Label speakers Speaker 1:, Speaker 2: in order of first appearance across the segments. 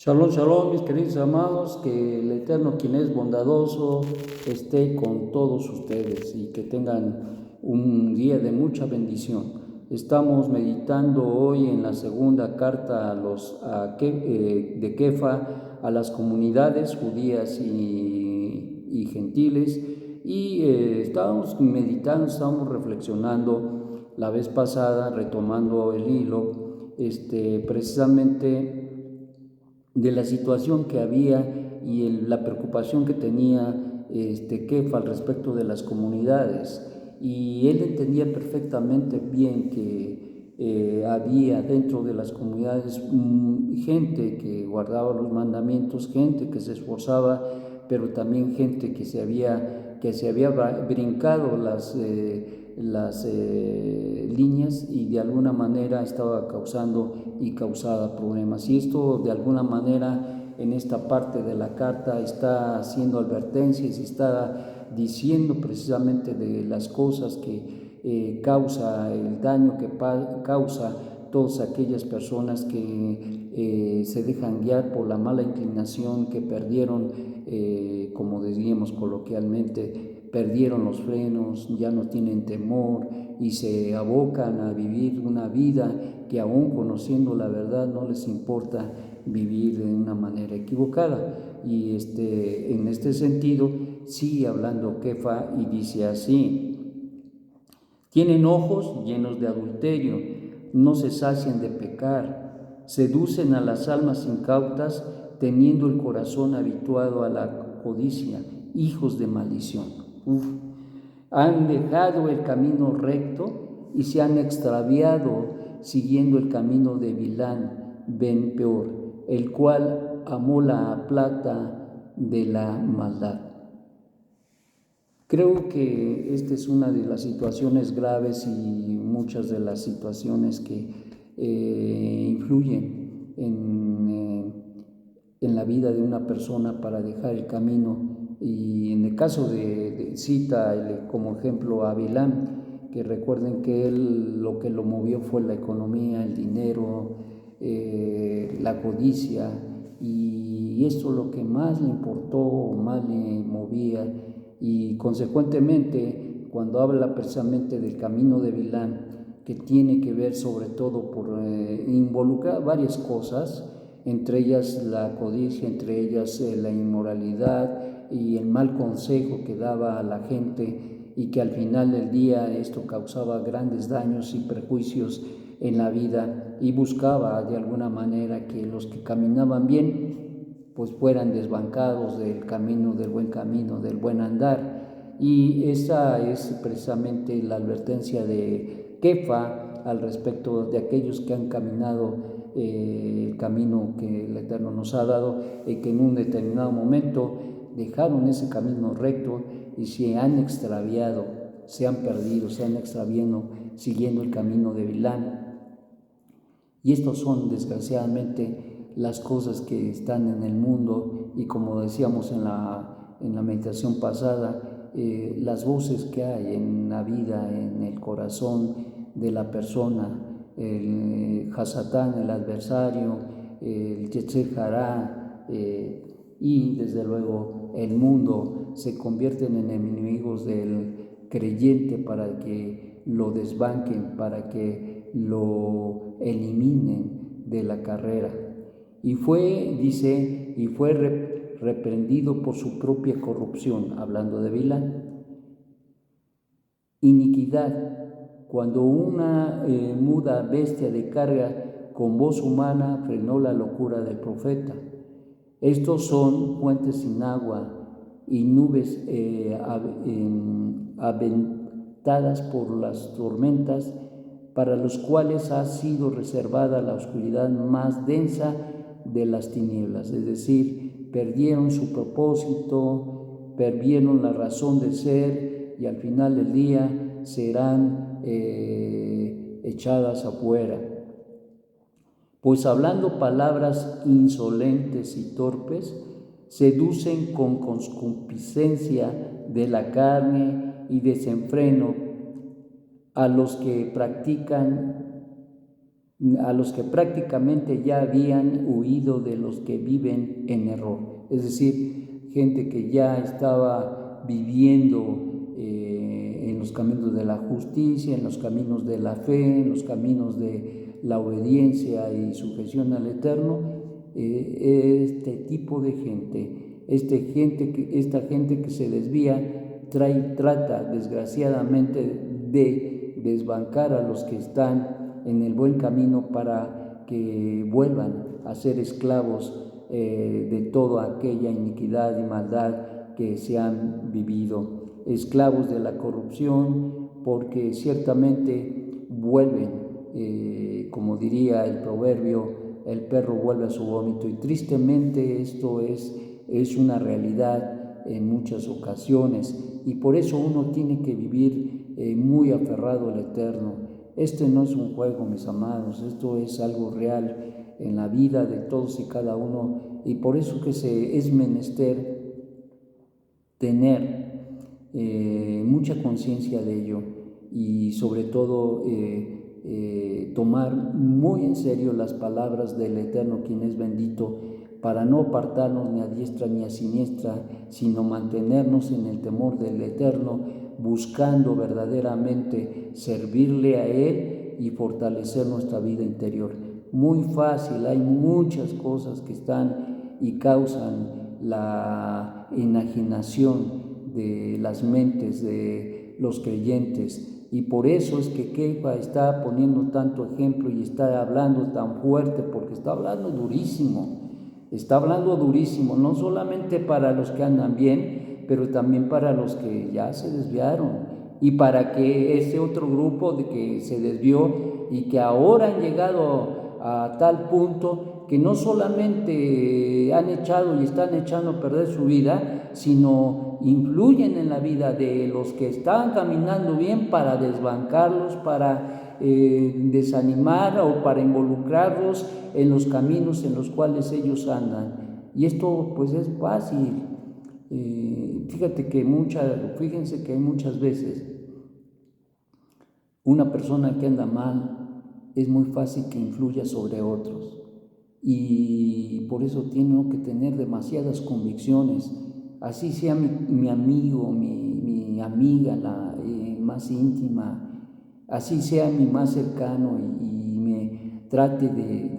Speaker 1: Shalom, shalom, mis queridos amados, que el Eterno, quien es bondadoso, esté con todos ustedes y que tengan un día de mucha bendición. Estamos meditando hoy en la segunda carta de Kefa a las comunidades judías y gentiles y estábamos meditando, estábamos reflexionando la vez pasada, retomando el hilo, precisamente de la situación que había y la preocupación que tenía Kefa al respecto de las comunidades. Y él entendía perfectamente bien que había dentro de las comunidades gente que guardaba los mandamientos, gente que se esforzaba, pero también gente que se había brincado las líneas y de alguna manera estaba causando y causaba problemas. Y esto de alguna manera en esta parte de la carta está haciendo advertencias y está diciendo precisamente de las cosas que causa, el daño que causa todas aquellas personas que se dejan guiar por la mala inclinación, que perdieron, como diríamos coloquialmente, perdieron los frenos, ya no tienen temor y se abocan a vivir una vida que aún conociendo la verdad no les importa vivir de una manera equivocada. Y en este sentido sigue hablando Kefa y dice así: tienen ojos llenos de adulterio, no se sacian de pecar, seducen a las almas incautas, teniendo el corazón habituado a la codicia, hijos de maldición. Han dejado el camino recto y se han extraviado siguiendo el camino de Bilán ben Peor, el cual amó la plata de la maldad. Creo que esta es una de las situaciones graves y muchas de las situaciones que influyen en la vida de una persona para dejar el camino. Y en el caso cita como ejemplo a Bilán, que recuerden que él lo que lo movió fue la economía, el dinero, la codicia, y esto lo que más le importó, más le movía. Y consecuentemente, cuando habla precisamente del camino de Bilán, que tiene que ver sobre todo por involucrar varias cosas, entre ellas la codicia, entre ellas la inmoralidad y el mal consejo que daba a la gente, y que al final del día esto causaba grandes daños y perjuicios en la vida, y buscaba de alguna manera que los que caminaban bien pues fueran desbancados del camino, del buen andar. Y esa es precisamente la advertencia de Kefa al respecto de aquellos que han caminado el camino que el Eterno nos ha dado, y que en un determinado momento dejaron ese camino recto y se han extraviado, se han perdido, se han extraviado siguiendo el camino de Bilán. Y estos son desgraciadamente las cosas que están en el mundo, y como decíamos en la meditación pasada, las voces que hay en la vida, en el corazón de la persona, el Hasatán, el adversario, el Yetzer Hará, y desde luego el mundo se convierten en enemigos del creyente para que lo desbanquen, para que lo eliminen de la carrera. Y fue reprendido por su propia corrupción, hablando de Bilán. Iniquidad, cuando una muda bestia de carga con voz humana frenó la locura del profeta. Estos son fuentes sin agua y nubes aventadas por las tormentas, para los cuales ha sido reservada la oscuridad más densa de las tinieblas. Es decir, perdieron su propósito, perdieron la razón de ser, y al final del día serán echadas afuera. Pues hablando palabras insolentes y torpes, seducen con concupiscencia de la carne y desenfreno a los que practican a los que prácticamente ya habían huido de los que viven en error, es decir, gente que ya estaba viviendo en los caminos de la justicia, en los caminos de la fe, en los caminos de la obediencia y sujeción al Eterno. Este tipo de gente, esta gente que se desvía, trata desgraciadamente de desbancar a los que están en el buen camino para que vuelvan a ser esclavos de toda aquella iniquidad y maldad que se han vivido, esclavos de la corrupción, porque ciertamente vuelven, como diría el proverbio, el perro vuelve a su vómito, y tristemente esto es una realidad en muchas ocasiones, y por eso uno tiene que vivir muy aferrado al Eterno. Este no es un juego, mis amados, esto es algo real en la vida de todos y cada uno, y por eso que es menester tener mucha conciencia de ello, y sobre todo tomar muy en serio las palabras del Eterno, quien es bendito, para no apartarnos ni a diestra ni a siniestra, sino mantenernos en el temor del Eterno, buscando verdaderamente servirle a Él y fortalecer nuestra vida interior. Muy fácil, hay muchas cosas que están y causan la enajenación de las mentes de los creyentes, y por eso es que Kefa está poniendo tanto ejemplo y está hablando tan fuerte, porque está hablando durísimo, no solamente para los que andan bien, pero también para los que ya se desviaron, y para que ese otro grupo de que se desvió y que ahora han llegado a tal punto que no solamente han echado y están echando a perder su vida, sino influyen en la vida de los que están caminando bien, para desbancarlos, para desanimar o para involucrarlos en los caminos en los cuales ellos andan. Y esto pues es fácil. Fíjense que hay muchas veces una persona que anda mal, es muy fácil que influya sobre otros, y por eso tiene que tener demasiadas convicciones, así sea mi amigo, mi amiga más íntima, así sea mi más cercano, y me trate de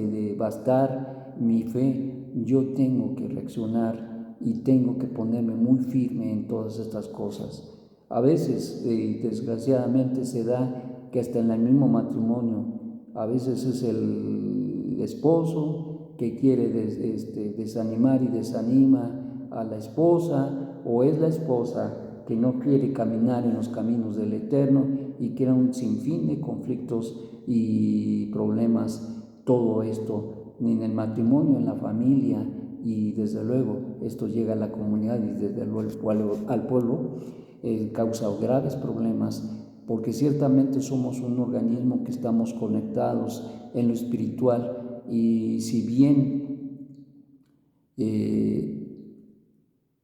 Speaker 1: devastar mi fe. Yo tengo que reaccionar y tengo que ponerme muy firme en todas estas cosas. A veces, desgraciadamente, se da que hasta en el mismo matrimonio, a veces es el esposo que quiere desanimar y desanima a la esposa, o es la esposa que no quiere caminar en los caminos del Eterno y crea un sinfín de conflictos y problemas. Todo esto en el matrimonio, en la familia, y desde luego esto llega a la comunidad y desde luego al pueblo, causa graves problemas, porque ciertamente somos un organismo que estamos conectados en lo espiritual, y si bien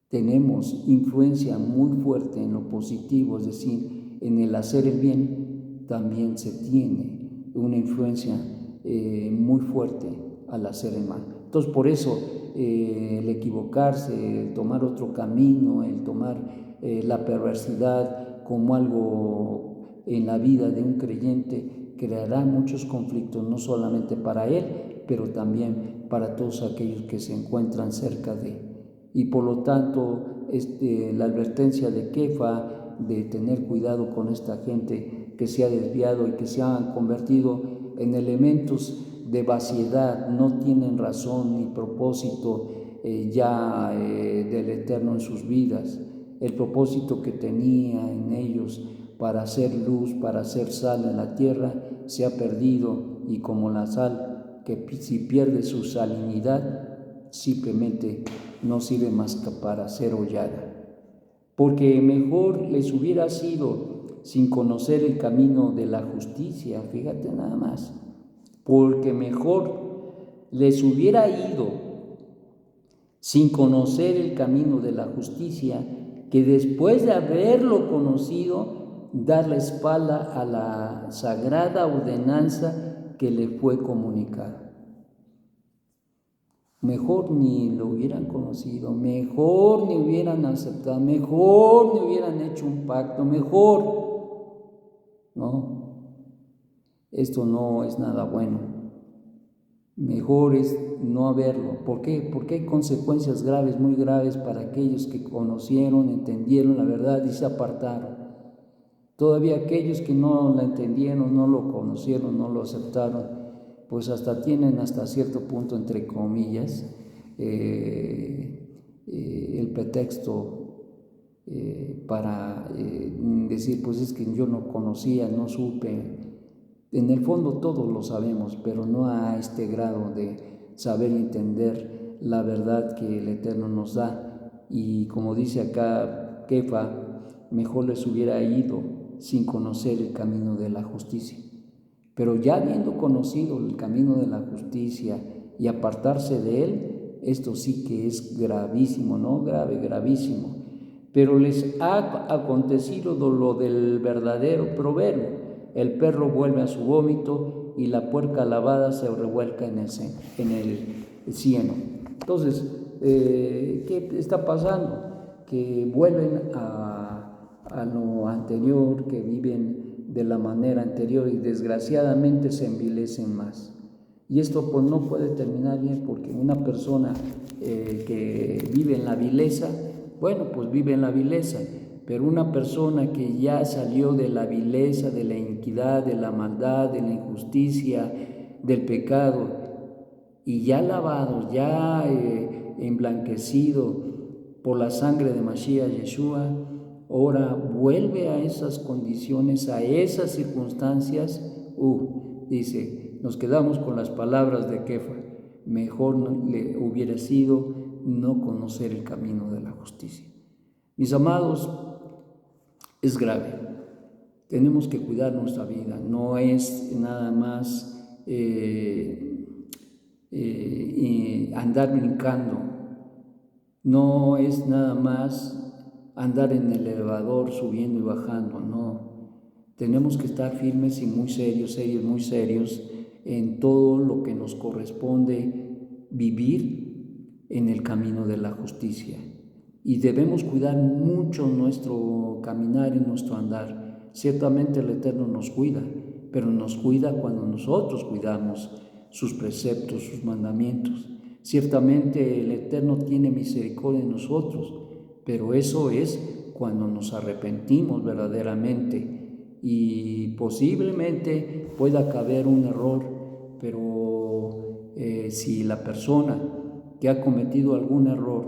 Speaker 1: tenemos influencia muy fuerte en lo positivo, es decir, en el hacer el bien, también se tiene una influencia muy fuerte al hacer el mal. Entonces, por eso el equivocarse, el tomar otro camino, el tomar la perversidad como algo en la vida de un creyente, creará muchos conflictos, no solamente para él, pero también para todos aquellos que se encuentran cerca de él. Y por lo tanto, la advertencia de Kefa de tener cuidado con esta gente que se ha desviado y que se han convertido en elementos de vaciedad, no tienen razón ni propósito del Eterno en sus vidas. El propósito que tenía en ellos para hacer luz, para hacer sal en la tierra, se ha perdido, y como la sal, que si pierde su salinidad, simplemente no sirve más que para ser hollada. Porque mejor les hubiera sido, sin conocer el camino de la justicia, fíjate nada más, porque mejor les hubiera ido sin conocer el camino de la justicia, que después de haberlo conocido, dar la espalda a la sagrada ordenanza que le fue comunicado. Mejor ni lo hubieran conocido, mejor ni hubieran aceptado, mejor ni hubieran hecho un pacto, mejor. No, esto no es nada bueno. Mejor es no haberlo. ¿Por qué? Porque hay consecuencias graves, muy graves para aquellos que conocieron, entendieron la verdad y se apartaron. Todavía aquellos que no la entendieron, no lo conocieron, no lo aceptaron, pues hasta tienen hasta cierto punto, entre comillas, el pretexto para decir, pues es que yo no conocía, no supe. En el fondo todos lo sabemos, pero no a este grado de saber entender la verdad que el Eterno nos da. Y como dice acá Kefa, mejor les hubiera ido sin conocer el camino de la justicia. Pero ya habiendo conocido el camino de la justicia y apartarse de él, esto sí que es gravísimo, ¿no? Grave, gravísimo. Pero les ha acontecido lo del verdadero proverbio: el perro vuelve a su vómito y la puerca lavada se revuelca en el cieno. Entonces, ¿qué está pasando? Que vuelven a lo anterior, que viven de la manera anterior y desgraciadamente se envilecen más. Y esto pues no puede terminar bien, porque una persona que vive en la vileza, bueno, pues vive en la vileza, pero una persona que ya salió de la vileza, de la iniquidad, de la maldad, de la injusticia, del pecado, y ya lavado, ya emblanquecido por la sangre de Mashiach Yeshua, ahora vuelve a esas condiciones, a esas circunstancias. Dice, nos quedamos con las palabras de Kefa: mejor le hubiera sido no conocer el camino de la justicia. Mis amados, es grave. Tenemos que cuidar nuestra vida. No es nada más andar brincando. No es nada más andar en el elevador subiendo y bajando, no. Tenemos que estar firmes y muy serios, muy serios en todo lo que nos corresponde vivir en el camino de la justicia. Y debemos cuidar mucho nuestro caminar y nuestro andar. Ciertamente el Eterno nos cuida, pero nos cuida cuando nosotros cuidamos sus preceptos, sus mandamientos. Ciertamente el Eterno tiene misericordia de nosotros, pero eso es cuando nos arrepentimos verdaderamente. Y posiblemente pueda caber un error, pero si la persona que ha cometido algún error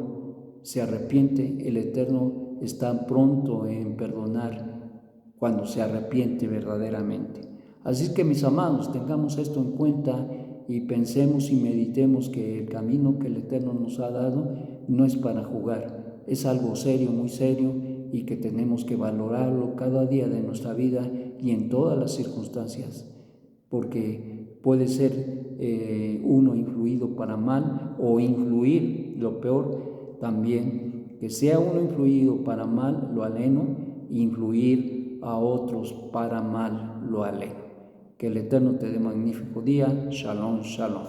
Speaker 1: se arrepiente, el Eterno está pronto en perdonar cuando se arrepiente verdaderamente. Así es que, mis amados, tengamos esto en cuenta y pensemos y meditemos que el camino que el Eterno nos ha dado no es para jugar, es algo serio, muy serio, y que tenemos que valorarlo cada día de nuestra vida y en todas las circunstancias, porque puede ser uno influido para mal o influir, lo peor también, que sea uno influido para mal, lo aleno, influir a otros para mal, lo aleno. Que el Eterno te dé magnífico día. Shalom, shalom.